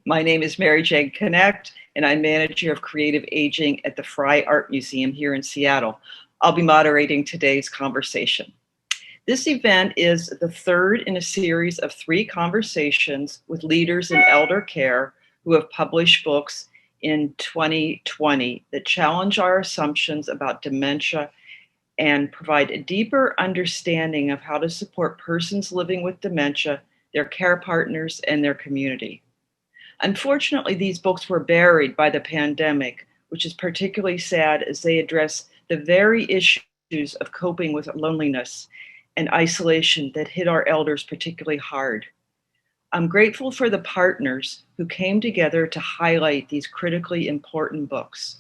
My name is Mary Jane Knecht, and I'm manager of creative aging at the Frye Art Museum here in Seattle. I'll be moderating today's conversation. This event is the third in a series of 3 conversations with leaders in elder care who have published books in 2020 that challenge our assumptions about dementia and provide a deeper understanding of how to support persons living with dementia, their care partners, and their community. Unfortunately, these books were buried by the pandemic, which is particularly sad as they address the very issues of coping with loneliness and isolation that hit our elders particularly hard. I'm grateful for the partners who came together to highlight these critically important books.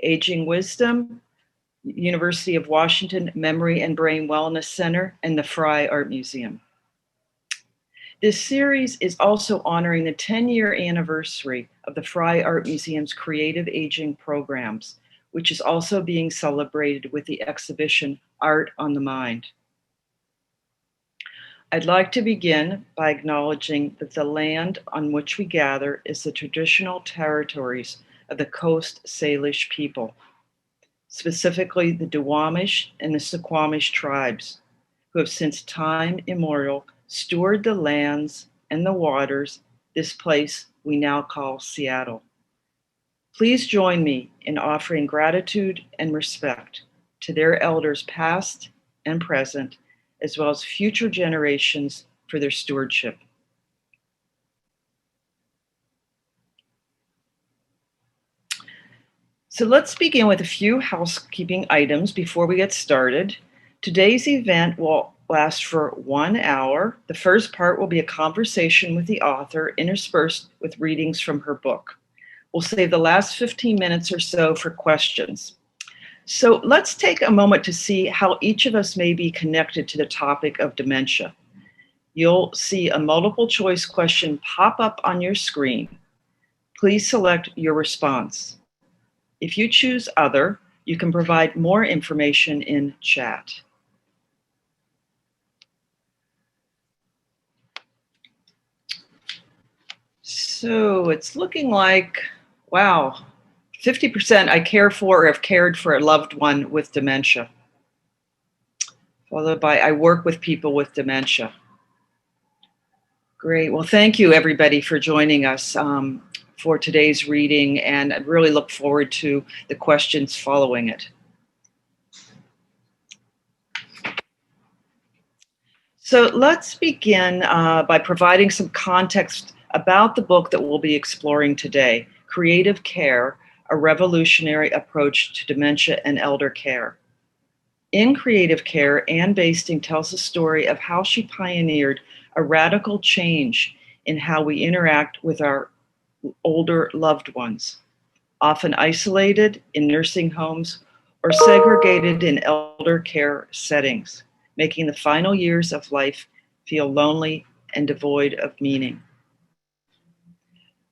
Aging Wisdom, University of Washington Memory and Brain Wellness Center, and the Frye Art Museum. This series is also honoring the 10-year anniversary of the Frye Art Museum's creative aging programs, which is also being celebrated with the exhibition Art on the Mind. I'd like to begin by acknowledging that the land on which we gather is the traditional territories of the Coast Salish people, specifically the Duwamish and the Suquamish tribes, who have since time immemorial steward the lands and the waters, this place we now call Seattle. Please join me in offering gratitude and respect to their elders past and present, as well as future generations for their stewardship. So let's begin with a few housekeeping items before we get started. Today's event will last for 1 hour. The first part will be a conversation with the author interspersed with readings from her book. We'll save the last 15 minutes or so for questions. So let's take a moment to see how each of us may be connected to the topic of dementia. You'll see a multiple choice question pop up on your screen. Please select your response. If you choose other, you can provide more information in chat. So it's looking like, wow, 50% I care for or have cared for a loved one with dementia, followed by I work with people with dementia. Great. Well, thank you, everybody, for joining us for today's reading, and I really look forward to the questions following it. So let's begin by providing some context about the book that we'll be exploring today, Creative Care, A Revolutionary Approach to Dementia and Elder Care. In Creative Care, Anne Basting tells the story of how she pioneered a radical change in how we interact with our older loved ones, often isolated in nursing homes or segregated in elder care settings, making the final years of life feel lonely and devoid of meaning.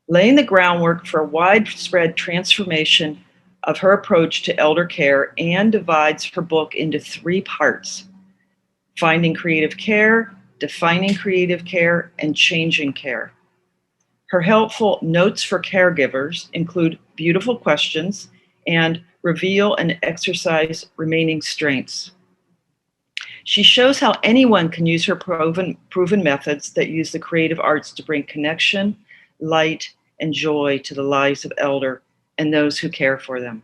Laying the groundwork for a widespread transformation of her approach to elder care, Anne divides her book into 3 parts: Finding Creative Care, Defining Creative Care, and Changing Care. Her helpful notes for caregivers include beautiful questions and reveal and exercise remaining strengths. She shows how anyone can use her proven methods that use the creative arts to bring connection, light, and joy to the lives of elder and those who care for them.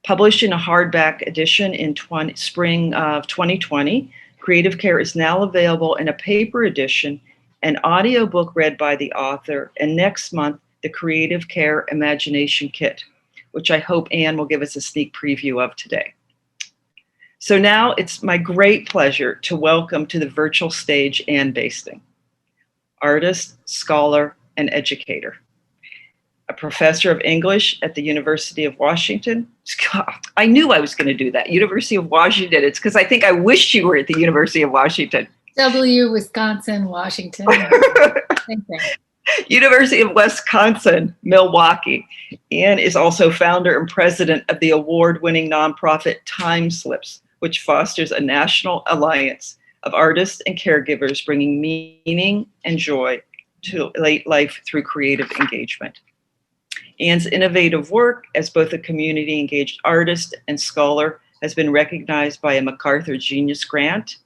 Published in a hardback edition in spring of 2020, Creative Care is now available in a paper edition, an audiobook read by the author, and next month, the Creative Care Imagination Kit, which I hope Anne will give us a sneak preview of today. So now it's my great pleasure to welcome to the virtual stage Anne Basting, artist, scholar, and educator. A professor of English at the University of Washington. I knew I was going to do that. University of Washington. It's because I think I wished you were at the University of Washington. Wisconsin, Washington. Same thing. University of Wisconsin, Milwaukee. Anne is also founder and president of the award-winning nonprofit Time Slips, which fosters a national alliance of artists and caregivers bringing meaning and joy to late life through creative engagement. Anne's innovative work as both a community engaged artist and scholar has been recognized by a MacArthur Genius Grant,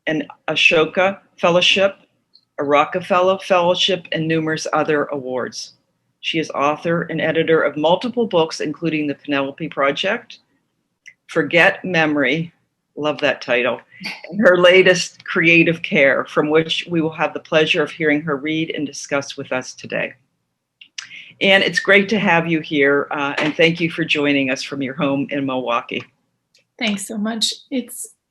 an Ashoka Fellowship, a Rockefeller Fellowship, and numerous other awards. She is author and editor of multiple books, including The Penelope Project, Forget Memory, love that title, and her latest, Creative Care, from which we will have the pleasure of hearing her read and discuss with us today. And it's great to have you here, and thank you for joining us from your home in Milwaukee. Thanks so much.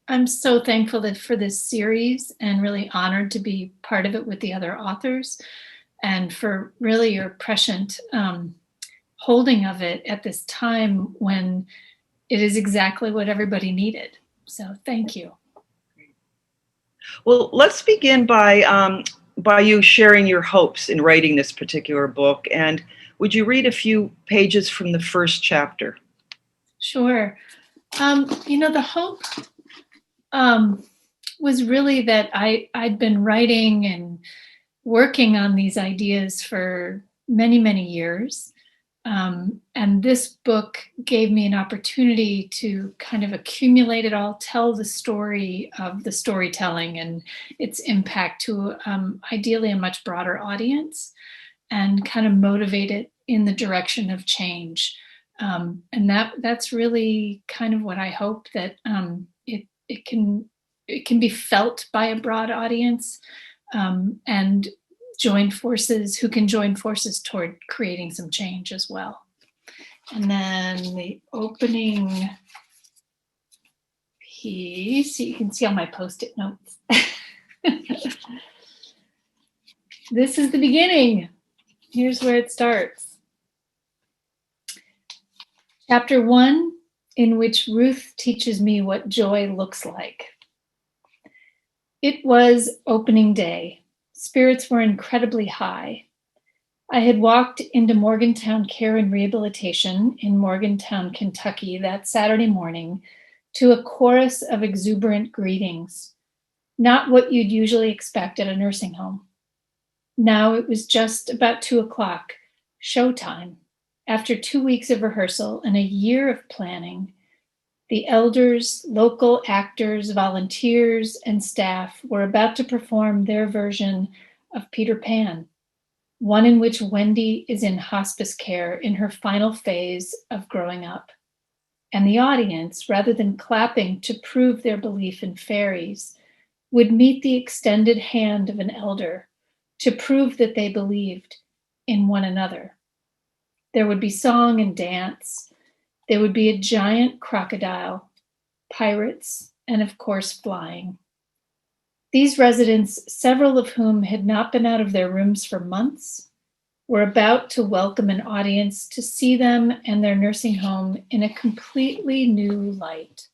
I'm so thankful for this series and really honored to be part of it with the other authors, and for really your prescient holding of it at this time when it is exactly what everybody needed. So thank you. Well, let's begin by you sharing your hopes in writing this particular book. And would you read a few pages from the first chapter? Sure. The hope was really that I'd been writing and working on these ideas for many, many years. And this book gave me an opportunity to kind of accumulate it all, tell the story of the storytelling and its impact to ideally a much broader audience, and kind of motivate it in the direction of change. And that's really kind of what I hope, that it can be felt by a broad audience, and who can join forces toward creating some change as well. And then the opening piece, you can see all my Post-it notes. This is the beginning. Here's where it starts. Chapter 1, in which Ruth teaches me what joy looks like. It was opening day. Spirits were incredibly high. I had walked into Morgantown Care and Rehabilitation in Morgantown, Kentucky that Saturday morning to a chorus of exuberant greetings, not what you'd usually expect at a nursing home. Now it was just about 2:00, showtime. After 2 weeks of rehearsal and a year of planning, the elders, local actors, volunteers, and staff were about to perform their version of Peter Pan, one in which Wendy is in hospice care in her final phase of growing up. And the audience, rather than clapping to prove their belief in fairies, would meet the extended hand of an elder to prove that they believed in one another. There would be song and dance. There would be a giant crocodile, pirates, and of course, flying. These residents, several of whom had not been out of their rooms for months, were about to welcome an audience to see them and their nursing home in a completely new light.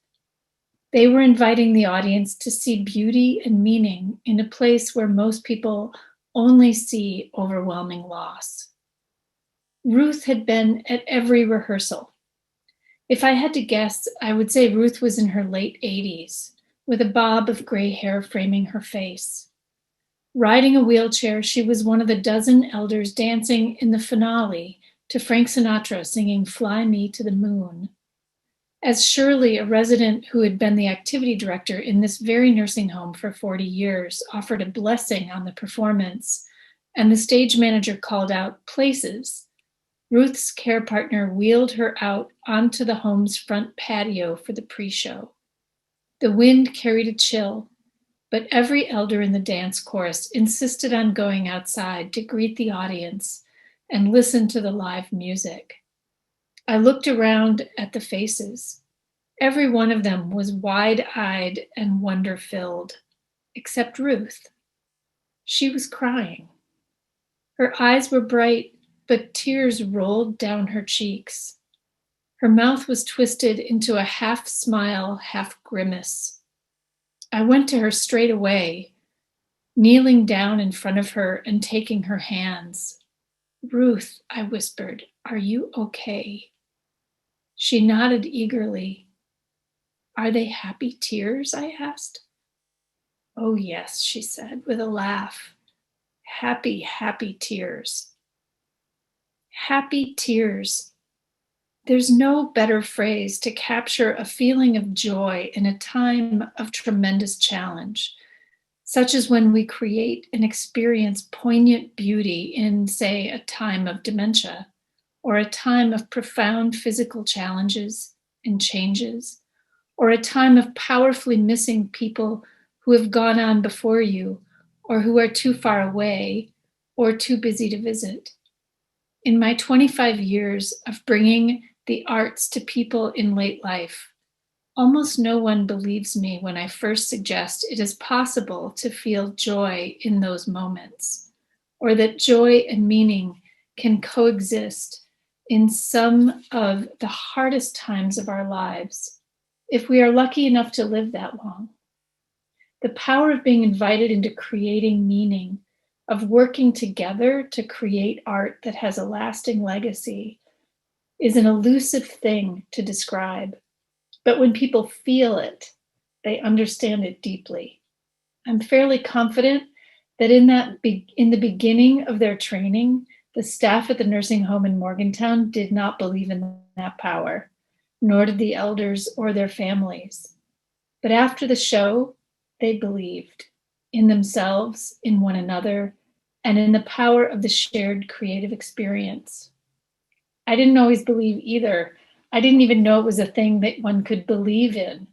They were inviting the audience to see beauty and meaning in a place where most people only see overwhelming loss. Ruth had been at every rehearsal. If I had to guess, I would say Ruth was in her late 80s, with a bob of gray hair framing her face. Riding a wheelchair, she was one of the dozen elders dancing in the finale to Frank Sinatra singing "Fly Me to the Moon." As Shirley, a resident who had been the activity director in this very nursing home for 40 years, offered a blessing on the performance, and the stage manager called out "places," Ruth's care partner wheeled her out onto the home's front patio for the pre-show. The wind carried a chill, but every elder in the dance chorus insisted on going outside to greet the audience and listen to the live music. I looked around at the faces. Every one of them was wide-eyed and wonder-filled, except Ruth. She was crying. Her eyes were bright, but tears rolled down her cheeks. Her mouth was twisted into a half smile, half grimace. I went to her straight away, kneeling down in front of her and taking her hands. "Ruth," I whispered, "are you okay?" She nodded eagerly. "Are they happy tears?" I asked. "Oh, yes," she said with a laugh. happy, happy tears. Happy tears. There's no better phrase to capture a feeling of joy in a time of tremendous challenge, such as when we create and experience poignant beauty in, say, a time of dementia, or a time of profound physical challenges and changes, or a time of powerfully missing people who have gone on before you, or who are too far away, or too busy to visit. In my 25 years of bringing the arts to people in late life, almost no one believes me when I first suggest it is possible to feel joy in those moments, or that joy and meaning can coexist in some of the hardest times of our lives, if we are lucky enough to live that long. The power of being invited into creating meaning, of working together to create art that has a lasting legacy, is an elusive thing to describe. But when people feel it, they understand it deeply. I'm fairly confident that in the beginning of their training, the staff at the nursing home in Morgantown did not believe in that power, nor did the elders or their families. But after the show, they believed in themselves, in one another, and in the power of the shared creative experience. I didn't always believe either. I didn't even know it was a thing that one could believe in.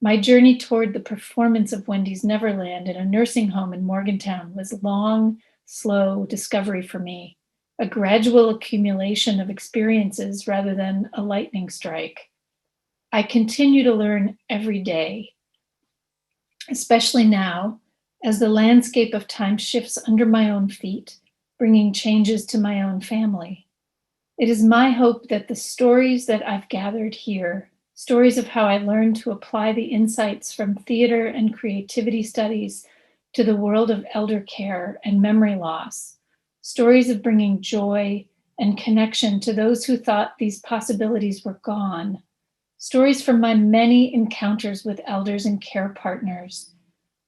My journey toward the performance of Wendy's Neverland in a nursing home in Morgantown was long, slow discovery for me, a gradual accumulation of experiences rather than a lightning strike. I continue to learn every day, especially now, as the landscape of time shifts under my own feet, bringing changes to my own family. It is my hope that the stories that I've gathered here, stories of how I learned to apply the insights from theater and creativity studies to the world of elder care and memory loss, stories of bringing joy and connection to those who thought these possibilities were gone, stories from my many encounters with elders and care partners,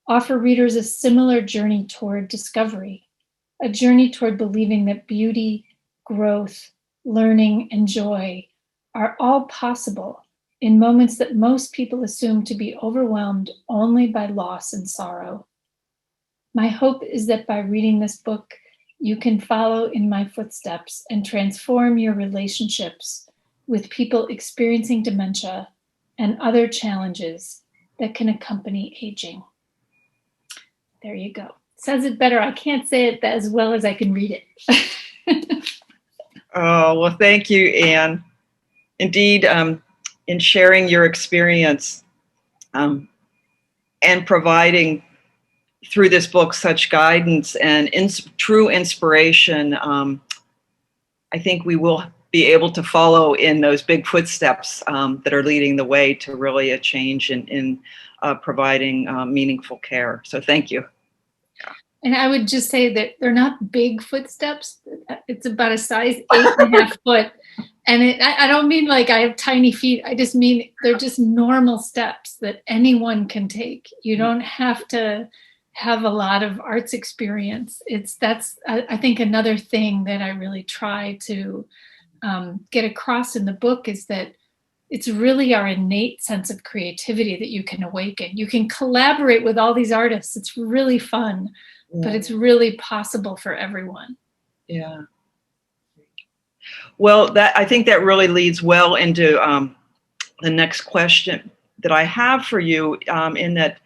offer readers a similar journey toward discovery, a journey toward believing that beauty, growth, learning, and joy are all possible in moments that most people assume to be overwhelmed only by loss and sorrow. My hope is that by reading this book, you can follow in my footsteps and transform your relationships with people experiencing dementia and other challenges that can accompany aging. There you go. Says it better. I can't say it as well as I can read it. Oh, well, thank you, Anne. Indeed, in sharing your experience and providing through this book such guidance and true inspiration, I think we will be able to follow in those big footsteps that are leading the way to really a change in providing meaningful care. So thank you. And I would just say that they're not big footsteps. It's about a size 8.5 foot. And I don't mean like I have tiny feet. I just mean they're just normal steps that anyone can take. You don't have to have a lot of arts experience. That's I think another thing that I really try to get across in the book is that it's really our innate sense of creativity that you can awaken. You can collaborate with all these artists. It's really fun. Yeah. But it's really possible for everyone. Yeah. Well, I think that really leads well into the next question that I have for you, in that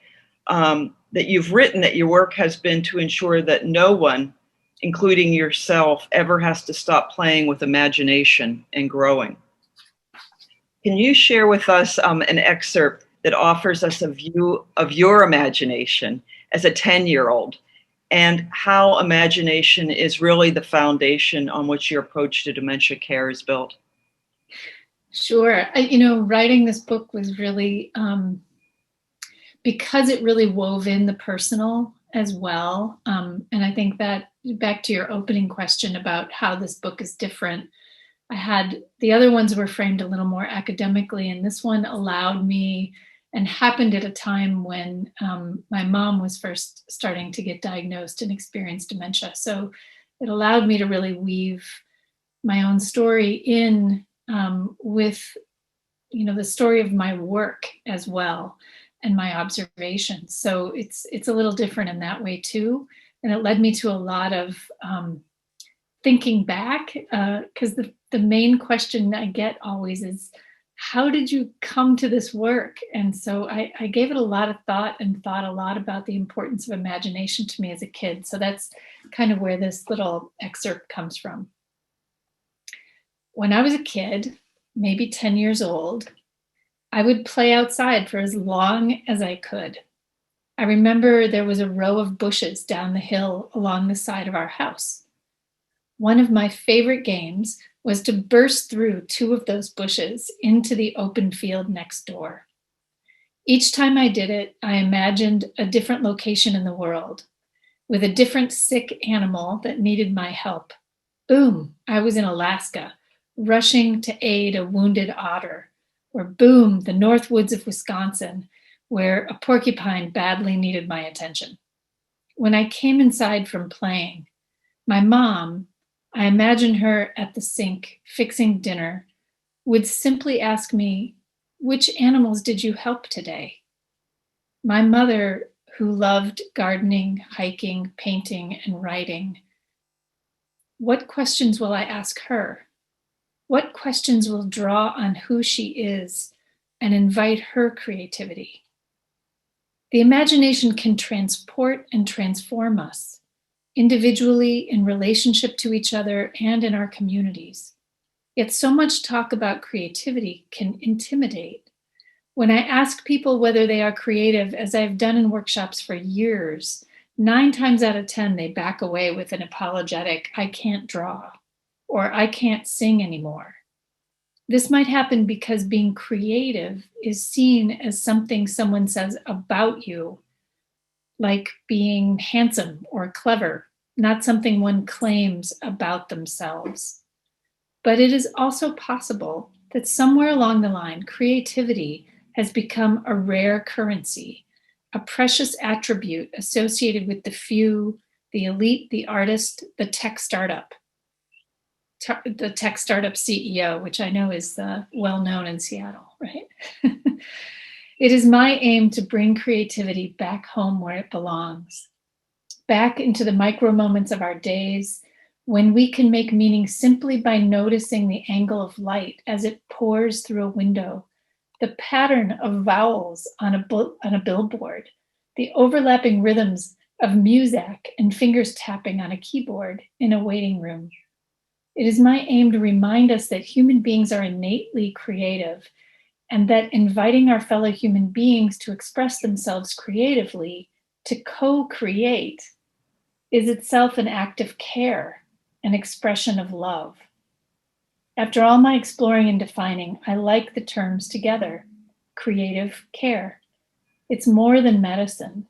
that you've written that your work has been to ensure that no one, including yourself, ever has to stop playing with imagination and growing. Can you share with us an excerpt that offers us a view of your imagination as a 10-year-old? And how imagination is really the foundation on which your approach to dementia care is built? Sure. Writing this book was really, because it really wove in the personal as well. And I think that, back to your opening question about how this book is different, the other ones were framed a little more academically, and this one allowed me and happened at a time when my mom was first starting to get diagnosed and experience dementia. So it allowed me to really weave my own story in with, the story of my work as well and my observations. So it's a little different in that way too. And it led me to a lot of thinking back, because the main question I get always is, how did you come to this work? And so I gave it a lot of thought and thought a lot about the importance of imagination to me as a kid. So that's kind of where this little excerpt comes from. When I was a kid, maybe 10 years old, I would play outside for as long as I could. I remember there was a row of bushes down the hill along the side of our house. One of my favorite games was to burst through two of those bushes into the open field next door. Each time I did it, I imagined a different location in the world with a different sick animal that needed my help. Boom, I was in Alaska, rushing to aid a wounded otter. Or boom, the North Woods of Wisconsin, where a porcupine badly needed my attention. When I came inside from playing, my mom, I imagined her at the sink fixing dinner, would simply ask me, "Which animals did you help today?" My mother, who loved gardening, hiking, painting, and writing, what questions will I ask her? What questions will draw on who she is and invite her creativity? The imagination can transport and transform us, individually, in relationship to each other, and in our communities. Yet so much talk about creativity can intimidate. When I ask people whether they are creative, as I've done in workshops for years, 9 times out of 10, they back away with an apologetic, "I can't draw," or "I can't sing anymore." This might happen because being creative is seen as something someone says about you, like being handsome or clever, not something one claims about themselves. But it is also possible that somewhere along the line, creativity has become a rare currency, a precious attribute associated with the few, the elite, the artist, the tech startup CEO, which I know is well known in Seattle, right? It is my aim to bring creativity back home where it belongs, back into the micro moments of our days when we can make meaning simply by noticing the angle of light as it pours through a window, the pattern of vowels on a billboard, the overlapping rhythms of music and fingers tapping on a keyboard in a waiting room. It is my aim to remind us that human beings are innately creative, and that inviting our fellow human beings to express themselves creatively, to co-create, is itself an act of care, an expression of love. After all my exploring and defining, I like the terms together: creative care. It's more than medicine.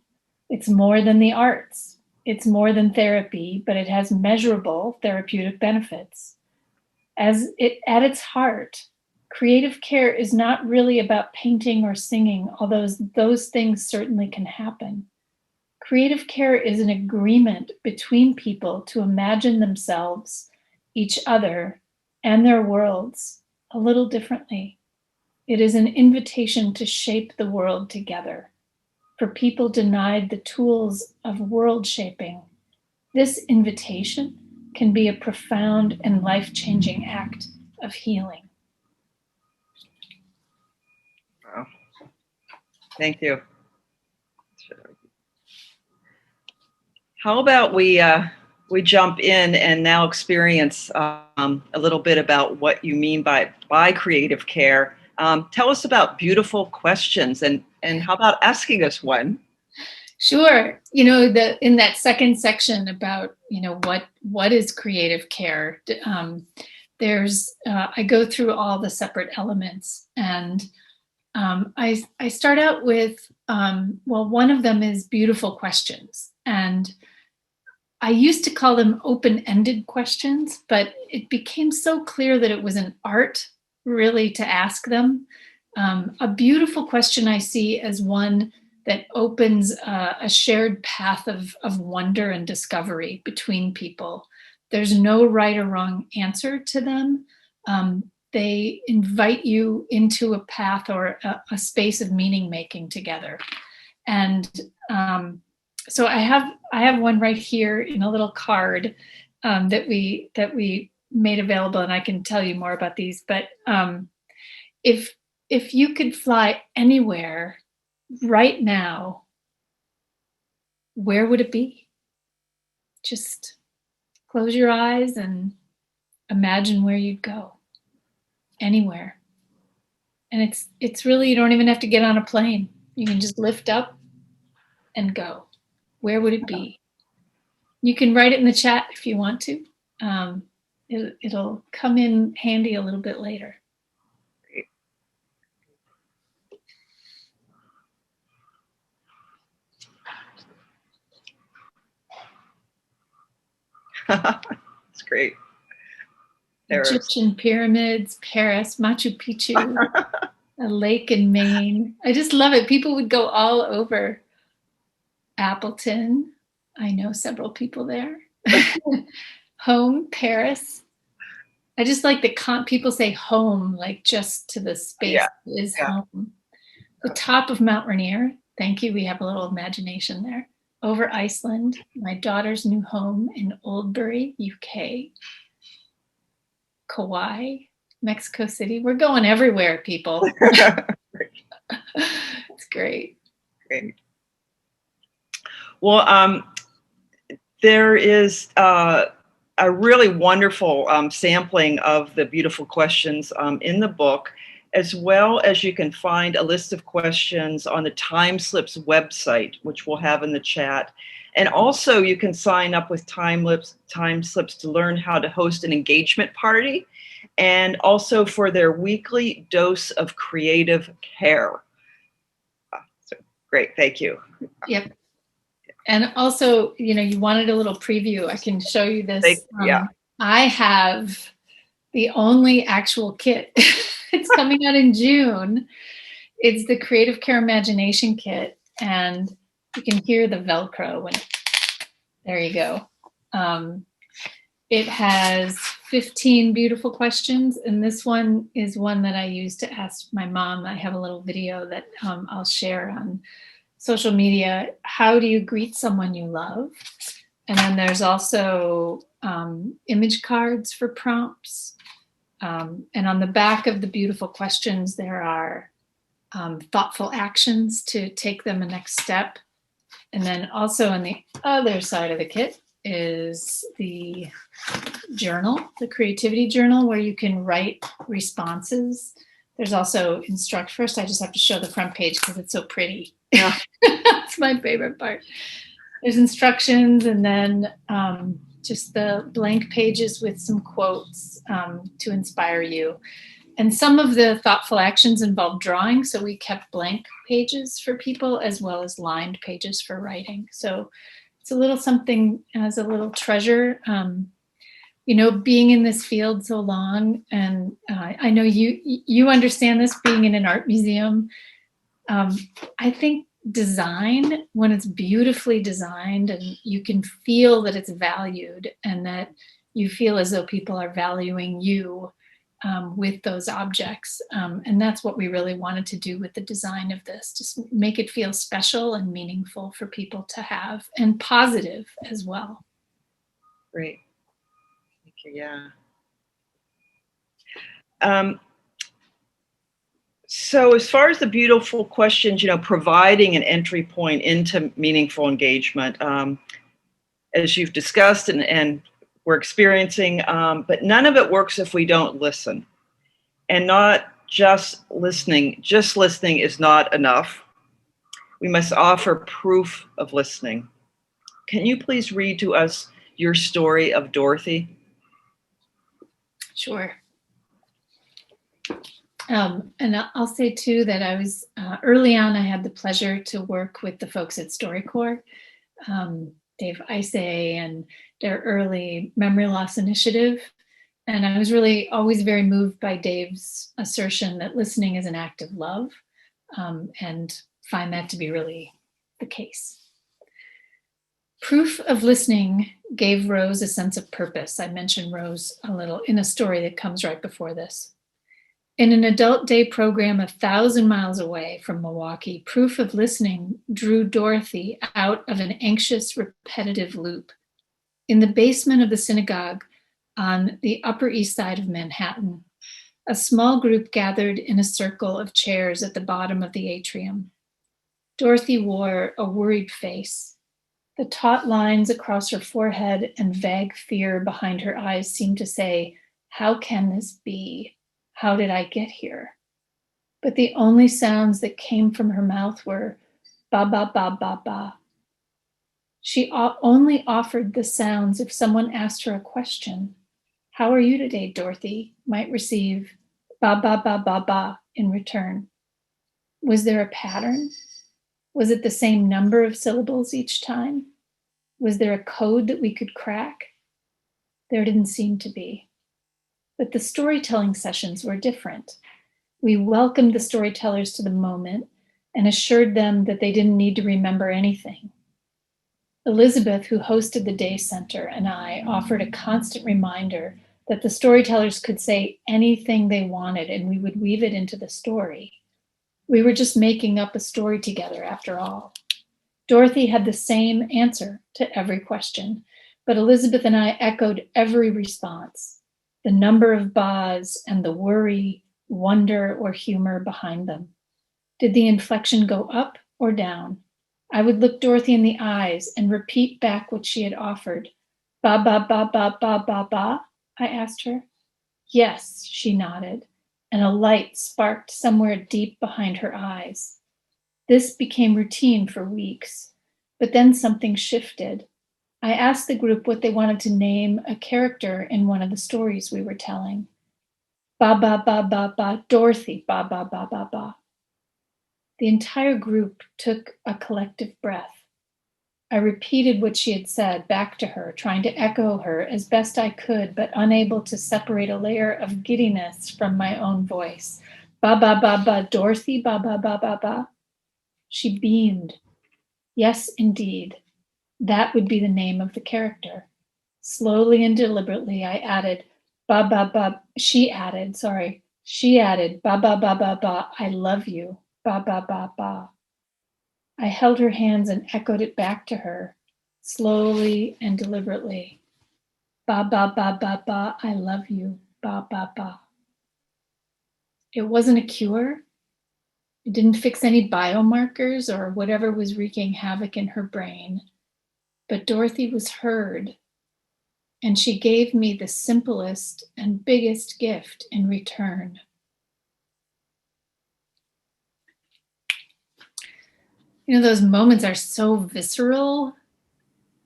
It's more than the arts. It's more than therapy, but it has measurable therapeutic benefits. At its heart, creative care is not really about painting or singing, although those things certainly can happen. Creative care is an agreement between people to imagine themselves, each other, and their worlds a little differently. It is an invitation to shape the world together. For people denied the tools of world shaping, this invitation can be a profound and life-changing act of healing. Wow. Thank you. How about we jump in and now experience a little bit about what you mean by creative care. Tell us about beautiful questions, and how about asking us one? Sure. In that second section about what is creative care, I go through all the separate elements, and I start out with one of them is beautiful questions, and I used to call them open-ended questions, but it became so clear that it was an art really to ask them, A beautiful question I see as one that opens a shared path of wonder and discovery between people. There's no right or wrong answer to them. They invite you into a path or a space of meaning making together. And so I have one right here in a little card that we made available, and I can tell you more about these. But if you could fly anywhere right now, where would it be? Just close your eyes and imagine where you'd go. Anywhere. And it's really, you don't even have to get on a plane. You can just lift up and go. Where would it be? You can write it in the chat if you want to. It'll come in handy a little bit later. It's great. Egyptian pyramids, Paris, Machu Picchu, a lake in Maine. I just love it. People would go all over. Appleton. I know several people there. Home, Paris. I just like the people say home, like just to the space is home. The top of Mount Rainier. Thank you. We have a little imagination there. Over Iceland, my daughter's new home in Oldbury, UK. Kauai, Mexico City. We're going everywhere, people. It's great. Great. Well, there is a really wonderful sampling of the beautiful questions in the book, as well as you can find a list of questions on the Time Slips website, which we'll have in the chat. And also you can sign up with Time Slips to learn how to host an engagement party, and also for their weekly dose of creative care. So great, thank you. Yep. And also, you wanted a little preview. I can show you this. I have the only actual kit. It's coming out in June. It's the Creative Care Imagination Kit. And you can hear the Velcro when there you go. It has 15 beautiful questions. And this one is one that I used to ask my mom. I have a little video that I'll share on social media. How do you greet someone you love? And then there's also image cards for prompts. And on the back of the beautiful questions, there are thoughtful actions to take them a next step. And then also on the other side of the kit is the journal, the creativity journal, where you can write responses. There's also first I just have to show the front page because it's so pretty. Yeah. That's my favorite part. There's instructions, and then just the blank pages with some quotes to inspire you. And some of the thoughtful actions involve drawing, so we kept blank pages for people as well as lined pages for writing. So it's a little something as a little treasure. Being in this field so long, and I know you understand this, being in an art museum. I think design, when it's beautifully designed and you can feel that it's valued and that you feel as though people are valuing you with those objects. And that's what we really wanted to do with the design of this, just make it feel special and meaningful for people to have, and positive as well. Great. Thank you. Yeah. So as far as the beautiful questions, providing an entry point into meaningful engagement, as you've discussed and we're experiencing, but none of it works if we don't listen. And not just listening. Just listening is not enough. We must offer proof of listening. Can you please read to us your story of Dorothy? Sure. And I'll say too that I was early on, I had the pleasure to work with the folks at StoryCorps, Dave Isay and their early memory loss initiative. And I was really always very moved by Dave's assertion that listening is an act of love, and find that to be really the case. Proof of listening gave Rose a sense of purpose. I mentioned Rose a little in a story that comes right before this. In an adult day program 1,000 miles away from Milwaukee, proof of listening drew Dorothy out of an anxious, repetitive loop. In the basement of the synagogue on the Upper East Side of Manhattan, a small group gathered in a circle of chairs at the bottom of the atrium. Dorothy wore a worried face. The taut lines across her forehead and vague fear behind her eyes seemed to say, "How can this be? How did I get here?" But the only sounds that came from her mouth were ba ba ba ba ba. She only offered the sounds if someone asked her a question. "How are you today, Dorothy?" might receive ba ba ba ba ba in return. Was there a pattern? Was it the same number of syllables each time? Was there a code that we could crack? There didn't seem to be. But the storytelling sessions were different. We welcomed the storytellers to the moment and assured them that they didn't need to remember anything. Elizabeth, who hosted the day center, and I offered a constant reminder that the storytellers could say anything they wanted and we would weave it into the story. We were just making up a story together after all. Dorothy had the same answer to every question, but Elizabeth and I echoed every response, the number of ba's and the worry, wonder, or humor behind them. Did the inflection go up or down? I would look Dorothy in the eyes and repeat back what she had offered. Ba ba ba ba ba ba ba, I asked her. Yes, she nodded, and a light sparked somewhere deep behind her eyes. This became routine for weeks, but then something shifted. I asked the group what they wanted to name a character in one of the stories we were telling. Ba ba ba ba ba, Dorothy, ba ba ba ba ba. The entire group took a collective breath. I repeated what she had said back to her, trying to echo her as best I could, but unable to separate a layer of giddiness from my own voice. Ba ba ba ba, Dorothy, ba ba ba ba ba. She beamed. Yes, indeed. That would be the name of the character. Slowly and deliberately, I added, ba ba ba. She added, ba ba ba ba ba. I love you, ba ba ba ba. I held her hands and echoed it back to her, slowly and deliberately. Ba ba ba ba ba, I love you, ba ba ba. It wasn't a cure. It didn't fix any biomarkers or whatever was wreaking havoc in her brain. But Dorothy was heard, and she gave me the simplest and biggest gift in return. You know, those moments are so visceral.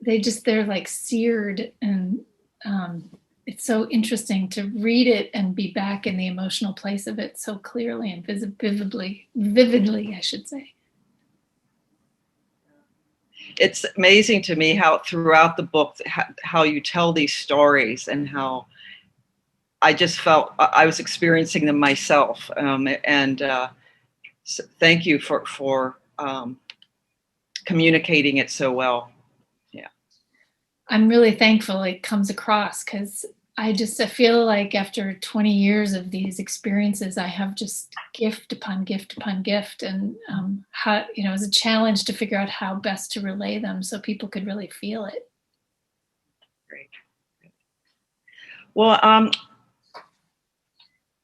They're like seared, and it's so interesting to read it and be back in the emotional place of it so clearly and vividly, I should say. It's amazing to me how throughout the book, how you tell these stories and how I just felt I was experiencing them myself. So thank you for communicating it so well. Yeah. I'm really thankful it comes across, because I feel like after 20 years of these experiences, I have just gift upon gift upon gift, and how, it was a challenge to figure out how best to relay them so people could really feel it. Great. Well,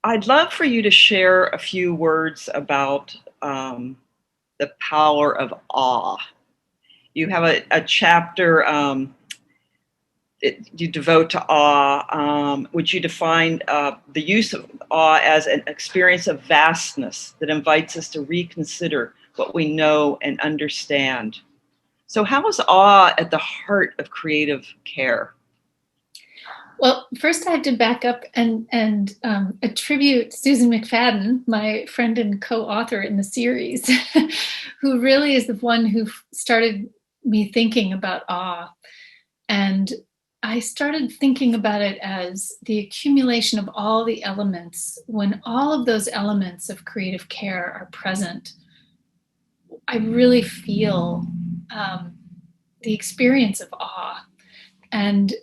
I'd love for you to share a few words about the power of awe. You have a chapter you devote to awe. Would you define the use of awe as an experience of vastness that invites us to reconsider what we know and understand? So how is awe at the heart of creative care? Well, first I have to back up and attribute Susan McFadden, my friend and co-author in the series, who really is the one who started me thinking about awe. And I started thinking about it as the accumulation of all the elements. When all of those elements of creative care are present, I really feel the experience of awe and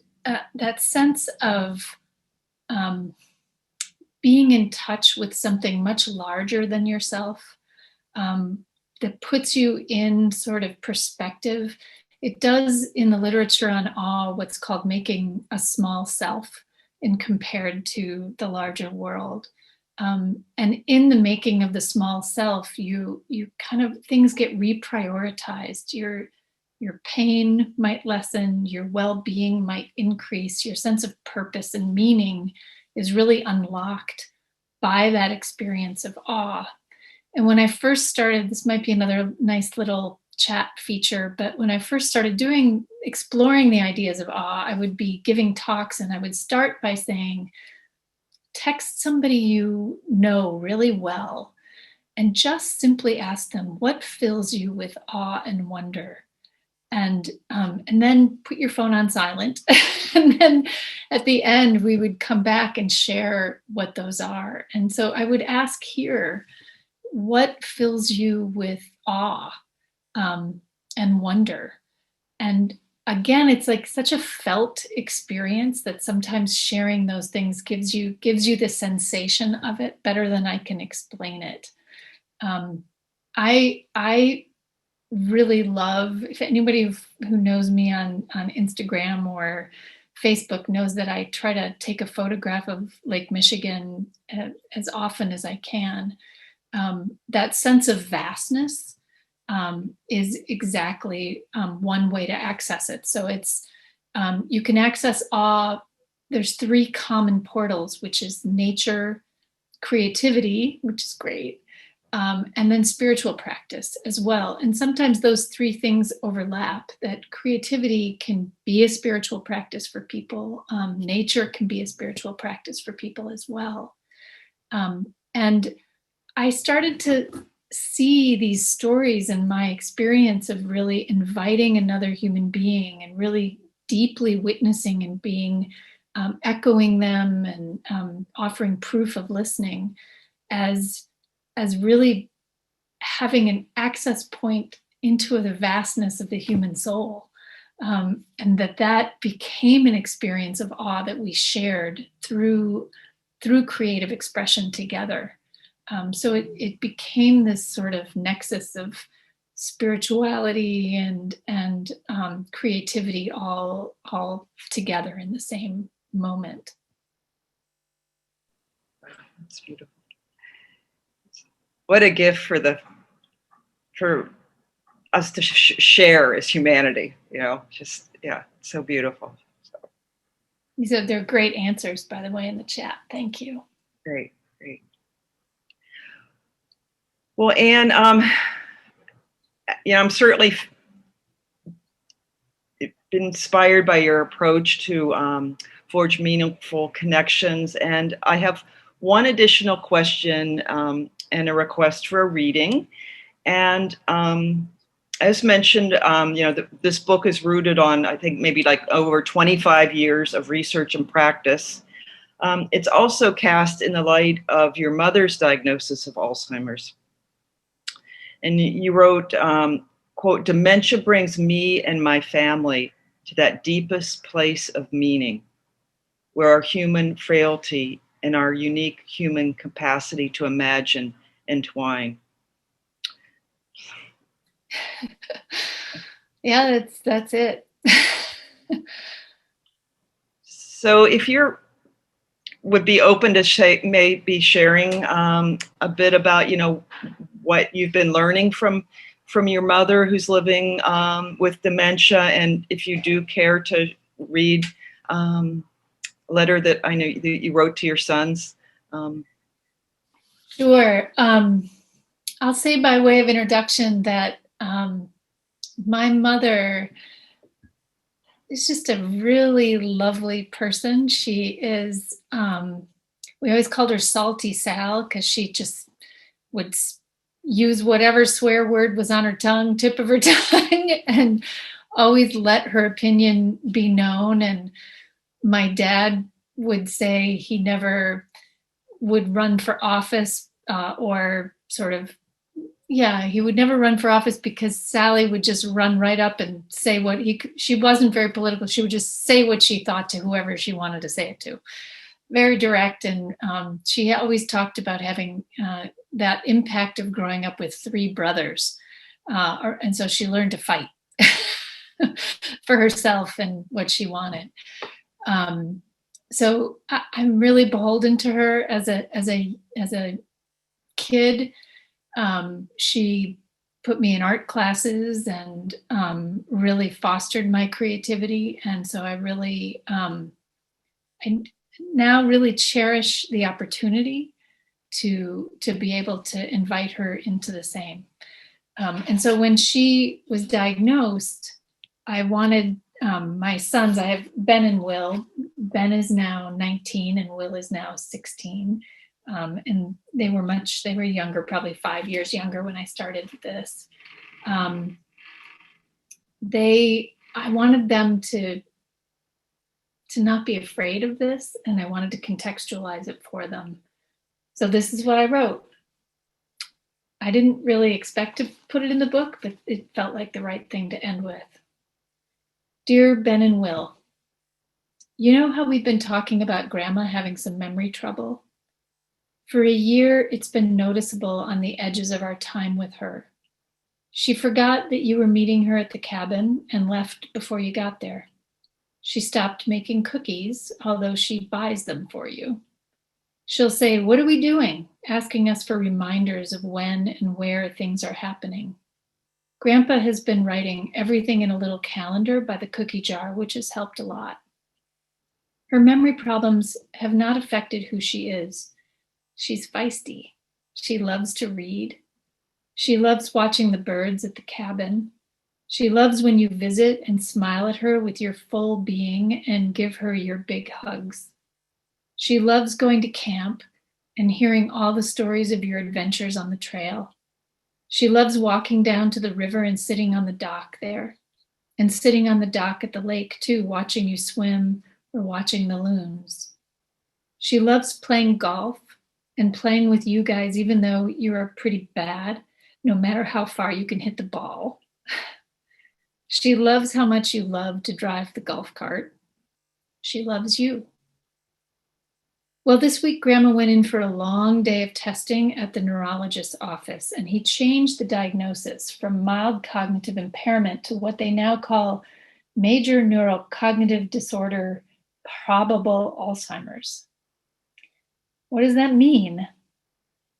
that sense of um, being in touch with something much larger than yourself, that puts you in sort of perspective. It does in the literature on awe what's called making a small self in compared to the larger world. And in the making of the small self, you kind of, things get reprioritized. Your pain might lessen, your well-being might increase, your sense of purpose and meaning is really unlocked by that experience of awe. And when I first started, this might be another nice little chat feature, but when I first started exploring the ideas of awe, I would be giving talks and I would start by saying, text somebody you know really well and just simply ask them, what fills you with awe and wonder? And then put your phone on silent. And then at the end, we would come back and share what those are. And so I would ask here, what fills you with awe and wonder? And again, it's like such a felt experience that sometimes sharing those things gives you the sensation of it better than I can explain it. I really love, if anybody who knows me on Instagram or Facebook knows that I try to take a photograph of Lake Michigan as often as I can. That sense of vastness is exactly one way to access it. So it's you can access awe. There's 3 common portals, which is nature, creativity, which is great, and then spiritual practice as well. And sometimes those 3 things overlap, that creativity can be a spiritual practice for people. Nature can be a spiritual practice for people as well. And I started to see these stories in my experience of really inviting another human being and really deeply witnessing and being echoing them and offering proof of listening as really having an access point into the vastness of the human soul. And that became an experience of awe that we shared through creative expression together. So it became this sort of nexus of spirituality and creativity all together in the same moment. That's beautiful. What a gift for us to share as humanity, just, yeah, so beautiful. So. They're great answers, by the way, in the chat. Thank you. Great. Well, Anne, I'm certainly inspired by your approach to forge meaningful connections. And I have one additional question and a request for a reading. And as mentioned, this book is rooted on, I think, maybe like over 25 years of research and practice. It's also cast in the light of your mother's diagnosis of Alzheimer's. And you wrote, quote, "Dementia brings me and my family to that deepest place of meaning, where our human frailty and our unique human capacity to imagine entwine." Yeah, that's it. So if you would be open to maybe sharing a bit about, what you've been learning from your mother who's living with dementia, and if you do care to read a letter that I know that you wrote to your sons. Sure. I'll say by way of introduction that my mother is just a really lovely person. She is, we always called her Salty Sal because she just would use whatever swear word was on her tongue, tip of her tongue, and always let her opinion be known. And my dad would say he never would run for office or sort of, yeah, he would never run for office because Sally would just run right up and say what she wasn't very political. She would just say what she thought to whoever she wanted to say it to. Very direct. And she always talked about having that impact of growing up with three brothers. And so she learned to fight for herself and what she wanted. So I'm really beholden to her as a kid. She put me in art classes and really fostered my creativity. And so I now really cherish the opportunity to be able to invite her into the same. And so when she was diagnosed, I wanted my sons, I have Ben and Will. Ben is now 19 and Will is now 16. And they were younger, probably 5 years younger when I started this. I wanted them to not be afraid of this, and I wanted to contextualize it for them. So this is what I wrote. I didn't really expect to put it in the book, but it felt like the right thing to end with. Dear Ben and Will, you know how we've been talking about Grandma having some memory trouble? For a year, it's been noticeable on the edges of our time with her. She forgot that you were meeting her at the cabin and left before you got there. She stopped making cookies, although she buys them for you. She'll say, "What are we doing?" asking us for reminders of when and where things are happening. Grandpa has been writing everything in a little calendar by the cookie jar, which has helped a lot. Her memory problems have not affected who she is. She's feisty. She loves to read. She loves watching the birds at the cabin. She loves when you visit and smile at her with your full being and give her your big hugs. She loves going to camp and hearing all the stories of your adventures on the trail. She loves walking down to the river and sitting on the dock there, and sitting on the dock at the lake too, watching you swim or watching the loons. She loves playing golf and playing with you guys, even though you are pretty bad, no matter how far you can hit the ball. She loves how much you love to drive the golf cart. She loves you. Well, this week, Grandma went in for a long day of testing at the neurologist's office, and he changed the diagnosis from mild cognitive impairment to what they now call major neurocognitive disorder, probable Alzheimer's. What does that mean?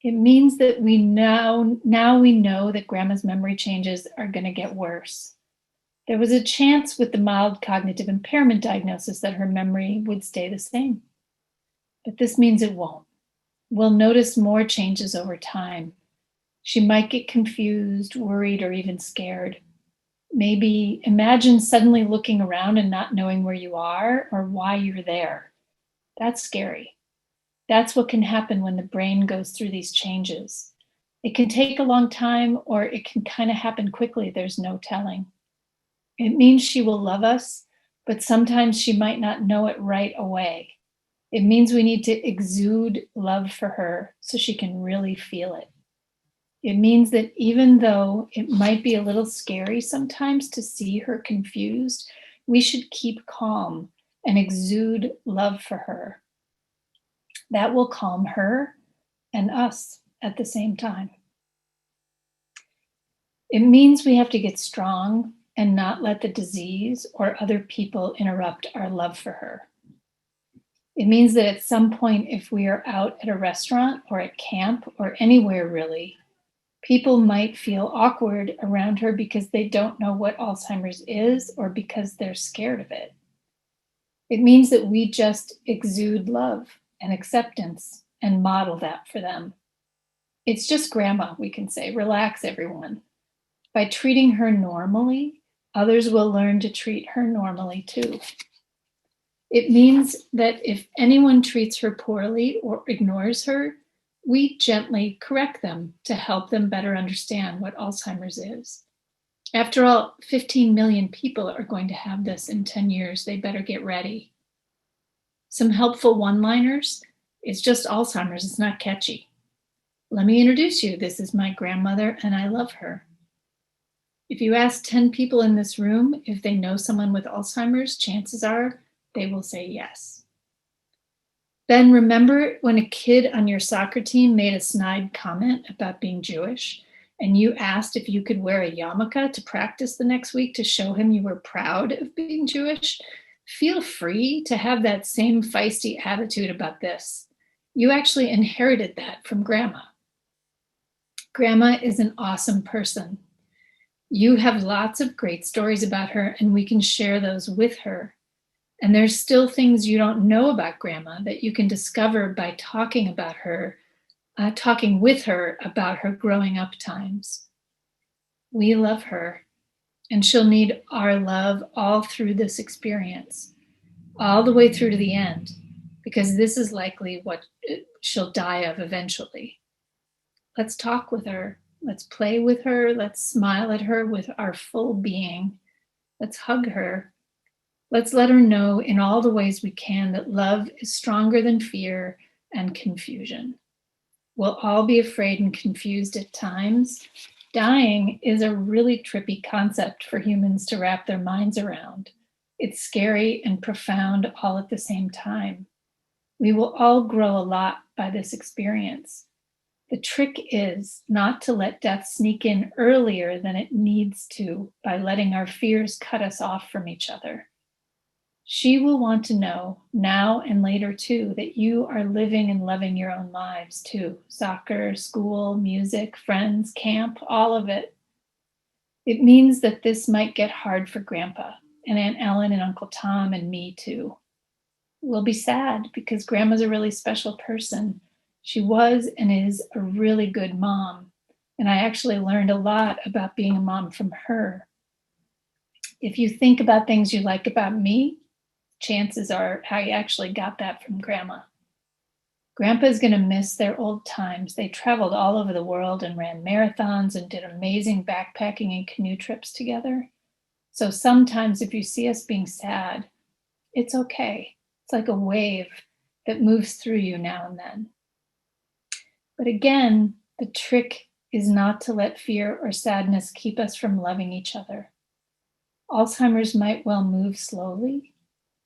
It means that we now we know that Grandma's memory changes are going to get worse. There was a chance with the mild cognitive impairment diagnosis that her memory would stay the same. But this means it won't. We'll notice more changes over time. She might get confused, worried, or even scared. Maybe imagine suddenly looking around and not knowing where you are or why you're there. That's scary. That's what can happen when the brain goes through these changes. It can take a long time, or it can kind of happen quickly. There's no telling. It means she will love us, but sometimes she might not know it right away. It means we need to exude love for her so she can really feel it. It means that even though it might be a little scary sometimes to see her confused, we should keep calm and exude love for her. That will calm her and us at the same time. It means we have to get strong and not let the disease or other people interrupt our love for her. It means that at some point, if we are out at a restaurant or at camp or anywhere really, people might feel awkward around her because they don't know what Alzheimer's is or because they're scared of it. It means that we just exude love and acceptance and model that for them. It's just Grandma, we can say. Relax, everyone. By treating her normally, others will learn to treat her normally too. It means that if anyone treats her poorly or ignores her, we gently correct them to help them better understand what Alzheimer's is. After all, 15 million people are going to have this in 10 years. They better get ready. Some helpful one-liners. It's just Alzheimer's. It's not catchy. Let me introduce you. This is my grandmother, and I love her. If you ask 10 people in this room if they know someone with Alzheimer's, chances are they will say yes. Then remember when a kid on your soccer team made a snide comment about being Jewish, and you asked if you could wear a yarmulke to practice the next week to show him you were proud of being Jewish? Feel free to have that same feisty attitude about this. You actually inherited that from Grandma. Grandma is an awesome person. You have lots of great stories about her, and we can share those with her. And there's still things you don't know about Grandma that you can discover by talking about her, talking with her about her growing up times. We love her, and she'll need our love all through this experience, all the way through to the end, because this is likely what she'll die of eventually. Let's talk with her. Let's play with her. Let's smile at her with our full being. Let's hug her. Let's let her know in all the ways we can that love is stronger than fear and confusion. We'll all be afraid and confused at times. Dying is a really trippy concept for humans to wrap their minds around. It's scary and profound all at the same time. We will all grow a lot by this experience. The trick is not to let death sneak in earlier than it needs to by letting our fears cut us off from each other. She will want to know now and later too that you are living and loving your own lives too. Soccer, school, music, friends, camp, all of it. It means that this might get hard for Grandpa and Aunt Ellen and Uncle Tom and me too. We'll be sad because Grandma's a really special person. She was and is a really good mom. And I actually learned a lot about being a mom from her. If you think about things you like about me, chances are I actually got that from Grandma. Grandpa's going to miss their old times. They traveled all over the world and ran marathons and did amazing backpacking and canoe trips together. So sometimes if you see us being sad, it's okay. It's like a wave that moves through you now and then. But again, the trick is not to let fear or sadness keep us from loving each other. Alzheimer's might well move slowly,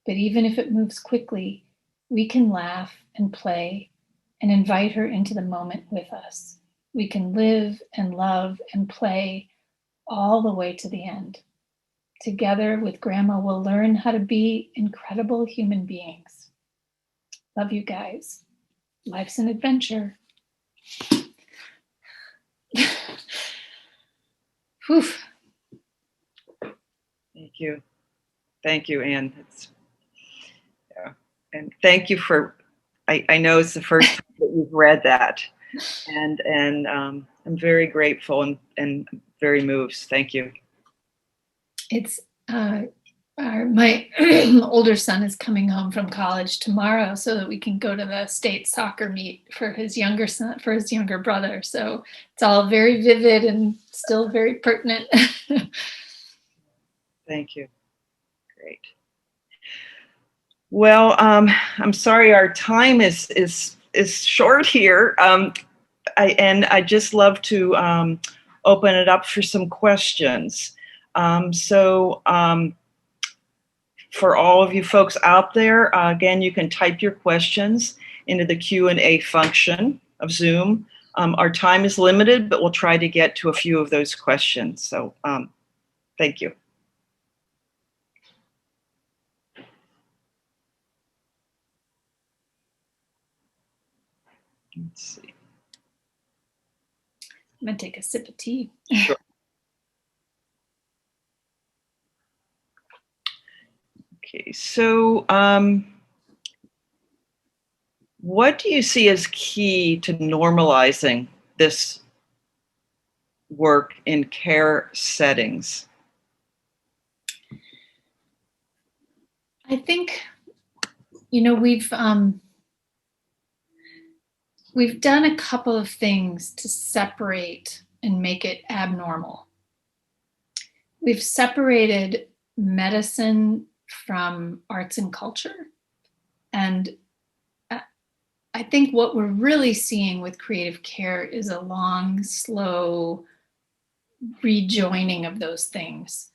but even if it moves quickly, we can laugh and play and invite her into the moment with us. We can live and love and play all the way to the end. Together with Grandma, we'll learn how to be incredible human beings. Love you guys. Life's an adventure. Whew. Thank you. Thank you, Anne. And thank you for, I know it's the first time that you've read that. And I'm very grateful and very moved. Thank you. It's my older son is coming home from college tomorrow so that we can go to the state soccer meet for his younger son, for his younger brother. So it's all very vivid and still very pertinent. Thank you. Great. Well, I'm sorry our time is short here. I'd just love to open it up for some questions. For all of you folks out there, again, you can type your questions into the Q&A function of Zoom. Our time is limited, but we'll try to get to a few of those questions. So thank you. Let's see. I'm gonna take a sip of tea. Sure. Okay, so what do you see as key to normalizing this work in care settings? I think, you know, we've done a couple of things to separate and make it abnormal. we've separated medicine from arts and culture. And I think what we're really seeing with creative care is a long, slow rejoining of those things.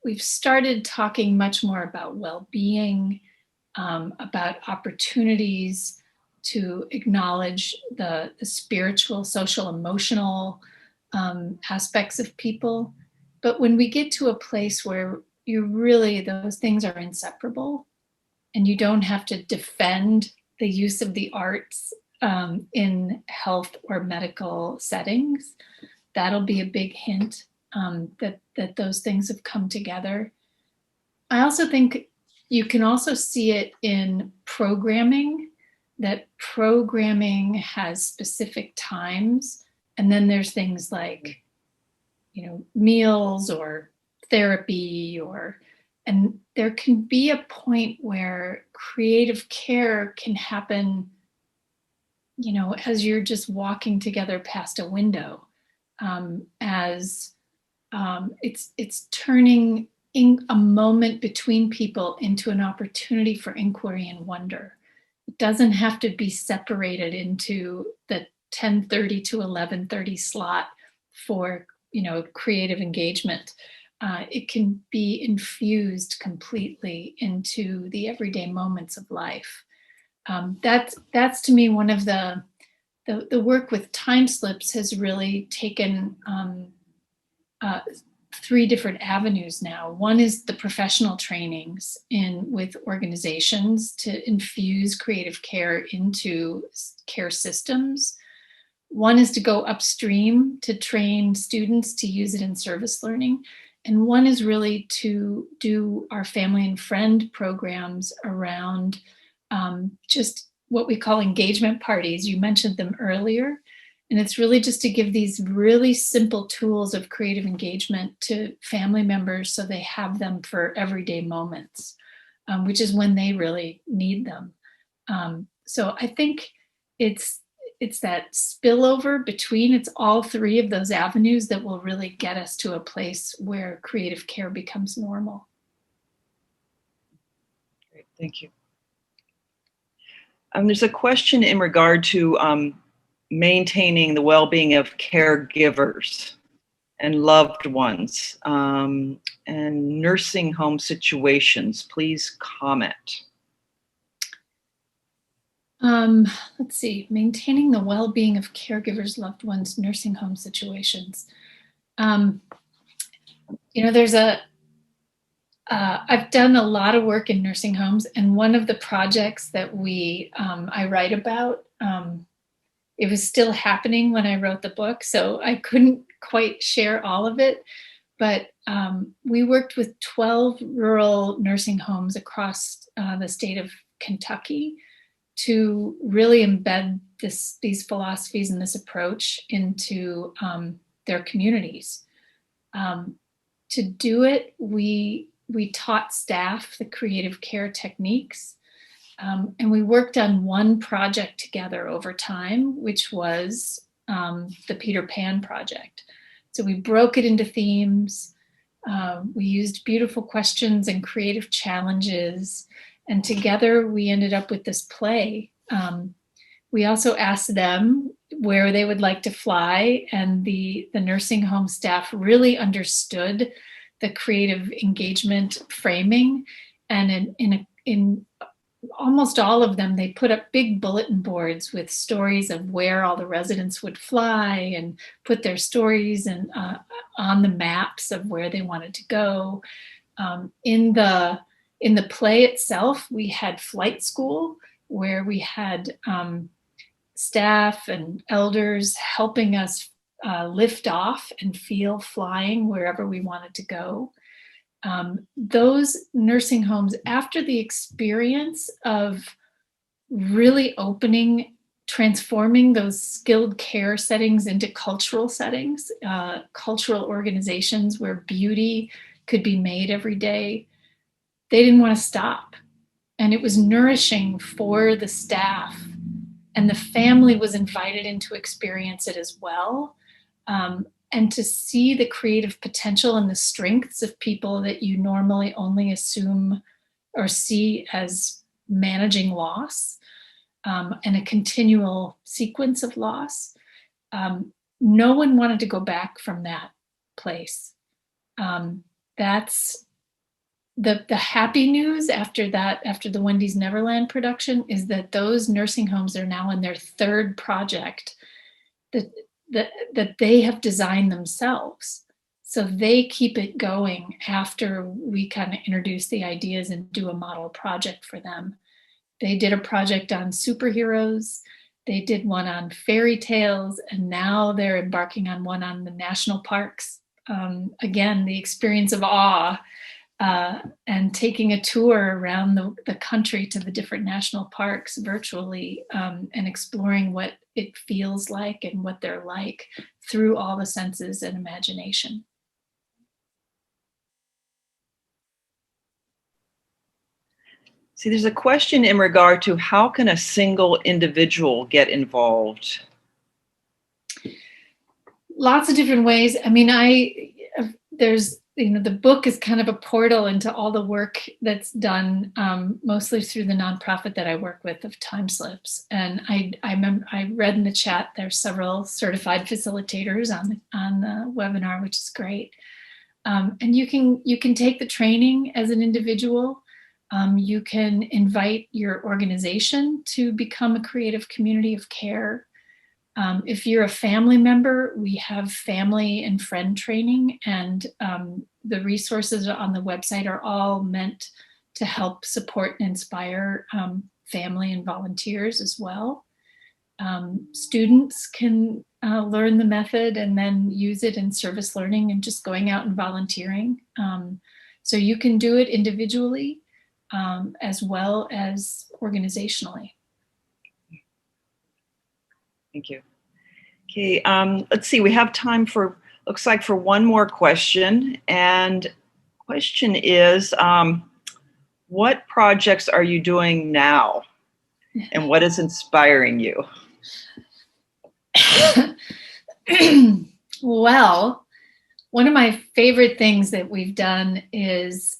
We've started talking much more about well-being, about opportunities to acknowledge the spiritual, social, emotional aspects of people. But when we get to a place where those things are inseparable, and you don't have to defend the use of the arts in health or medical settings, that'll be a big hint that those things have come together. I also think you can also see it in programming, that programming has specific times, and then there's things like, meals or therapy, and there can be a point where creative care can happen, as you're just walking together past a window, as it's turning in a moment between people into an opportunity for inquiry and wonder. It doesn't have to be separated into the 10:30 to 11:30 slot for creative engagement. It can be infused completely into the everyday moments of life. That's to me one of the work with time slips has really taken three different avenues now. One is the professional trainings with organizations to infuse creative care into care systems. One is to go upstream to train students to use it in service learning. And one is really to do our family and friend programs around just what we call engagement parties. You mentioned them earlier. And it's really just to give these really simple tools of creative engagement to family members so they have them for everyday moments, which is when they really need them. So I think it's that spillover between, it's all three of those avenues that will really get us to a place where creative care becomes normal. Great, thank you. There's a question in regard to maintaining the well-being of caregivers and loved ones and nursing home situations. Please comment. Let's see, maintaining the well-being of caregivers, loved ones, nursing home situations. I've done a lot of work in nursing homes, and one of the projects that I write about, it was still happening when I wrote the book, so I couldn't quite share all of it, but we worked with 12 rural nursing homes across the state of Kentucky to really embed these philosophies and this approach into their communities. To do it, we taught staff the creative care techniques, and we worked on one project together over time, which was the Peter Pan project. So we broke it into themes. We used beautiful questions and creative challenges, and together we ended up with this play. We also asked them where they would like to fly, and the nursing home staff really understood the creative engagement framing, and in almost all of them, they put up big bulletin boards with stories of where all the residents would fly and put their stories on the maps of where they wanted to go. In the play itself, we had flight school where we had staff and elders helping us lift off and feel flying wherever we wanted to go. Those nursing homes, after the experience of really transforming those skilled care settings into cultural settings, cultural organizations where beauty could be made every day, they didn't want to stop. And it was nourishing for the staff, and the family was invited in to experience it as well. and to see the creative potential and the strengths of people that you normally only assume or see as managing loss, and a continual sequence of loss. No one wanted to go back from that place. That's the happy news after the Wendy's Neverland production, is that those nursing homes are now in their third project that they have designed themselves. So they keep it going after we kind of introduce the ideas and do a model project for them. They did a project on superheroes. They did one on fairy tales, and now they're embarking on one on the national parks. Again, the experience of awe, and taking a tour around the country to the different national parks virtually, and exploring what it feels like and what they're like through all the senses and imagination. See, there's a question in regard to how can a single individual get involved? Lots of different ways. I mean, there's, the book is kind of a portal into all the work that's done, mostly through the nonprofit that I work with of Time Slips. And I remember I read in the chat there's several certified facilitators on the webinar, which is great. And you can take the training as an individual. You can invite your organization to become a creative community of care. If you're a family member, we have family and friend training, and the resources on the website are all meant to help support and inspire family and volunteers as well. Students can learn the method and then use it in service learning and just going out and volunteering. So you can do it individually as well as organizationally. Thank you. Okay, let's see, we have time for, looks like for one more question. And question is, what projects are you doing now? And what is inspiring you? Well, one of my favorite things that we've done is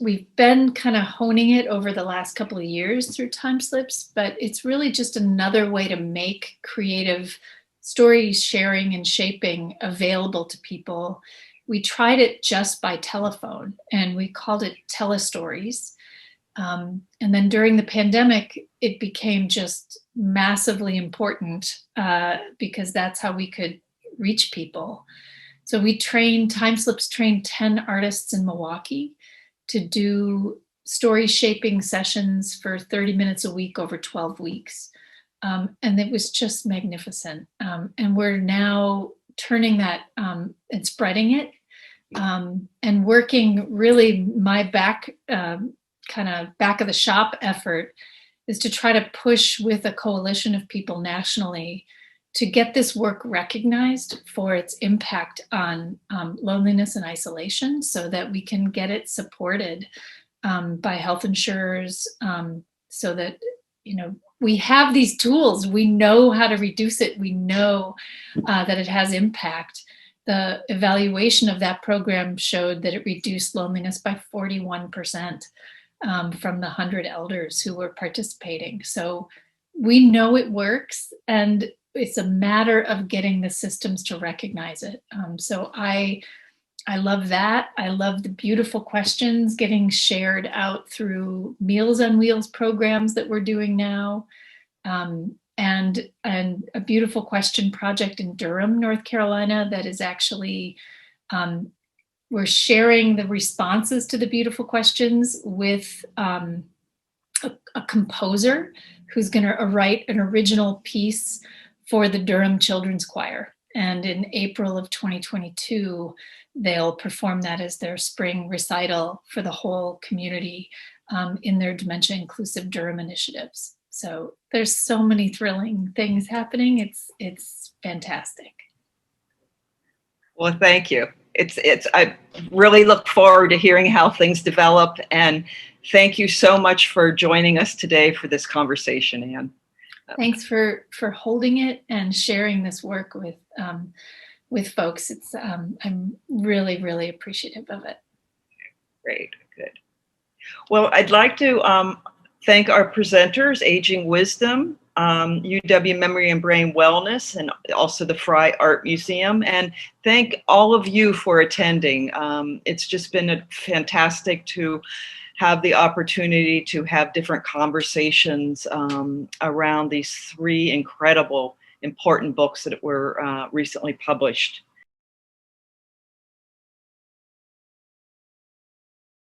we've been kind of honing it over the last couple of years through Time Slips, but it's really just another way to make creative story sharing and shaping available to people. We tried it just by telephone and we called it Telestories. And then during the pandemic, it became just massively important because that's how we could reach people. So Time Slips trained 10 artists in Milwaukee to do story shaping sessions for 30 minutes a week over 12 weeks. And it was just magnificent. And we're now turning that and spreading it, and working really my kind of back of the shop effort is to try to push with a coalition of people nationally to get this work recognized for its impact on loneliness and isolation, so that we can get it supported by health insurers, so that, we have these tools, we know how to reduce it, we know that it has impact. The evaluation of that program showed that it reduced loneliness by 41% from the 100 elders who were participating. So we know it works, and it's a matter of getting the systems to recognize it. So I love that. I love the beautiful questions getting shared out through Meals on Wheels programs that we're doing now. And a beautiful question project in Durham, North Carolina, that is actually, we're sharing the responses to the beautiful questions with a composer who's going to write an original piece for the Durham Children's Choir. And in April of 2022, they'll perform that as their spring recital for the whole community in their Dementia Inclusive Durham initiatives. So there's so many thrilling things happening. It's fantastic. Well, thank you. I really look forward to hearing how things develop, and thank you so much for joining us today for this conversation, Anne. Thanks for holding it and sharing this work with with folks. It's I'm really, really appreciative of it. Great, good. Well, I'd like to thank our presenters, Aging Wisdom, UW Memory and Brain Wellness, and also the Frye Art Museum, and thank all of you for attending. It's just been fantastic to have the opportunity to have different conversations around these three incredible, important books that were recently published.